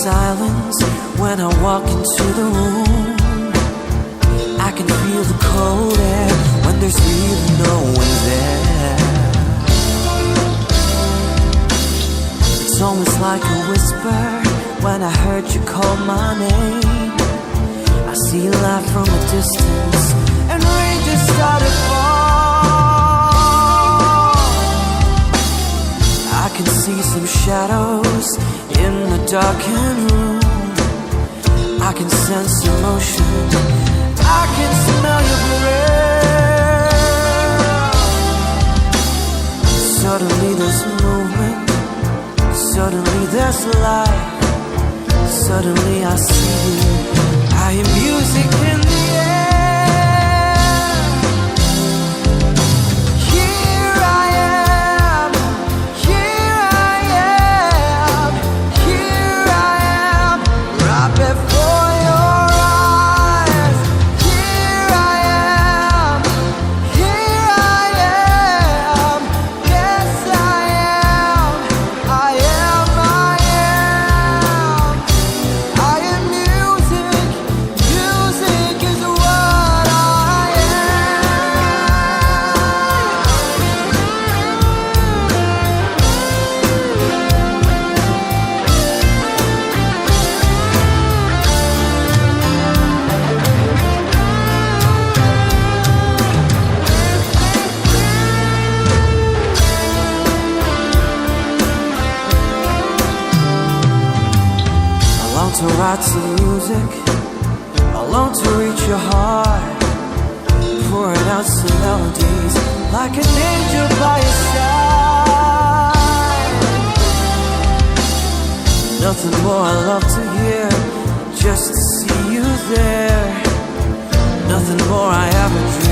silence when I walk into the room. I can feel the cold air when there's really no one there. It's almost like a whisper when I heard you call my name. I see light from a distance and rain just started fall. I can see some shadows in the darkened room. I can sense emotion, I can smell your breath. Suddenly there's movement, suddenly there's light. Suddenly I see you, I hear music in the air. Here I am, here I am, here I am, right before your eyes. Here I am, here I am, yes I am, I am, I am. I am music, music is what I I long to write some music, I long to reach your heart, pouring out some melodies like an angel by your side. Nothing more I love to hear, just to see you there. Nothing more I ever dreamed.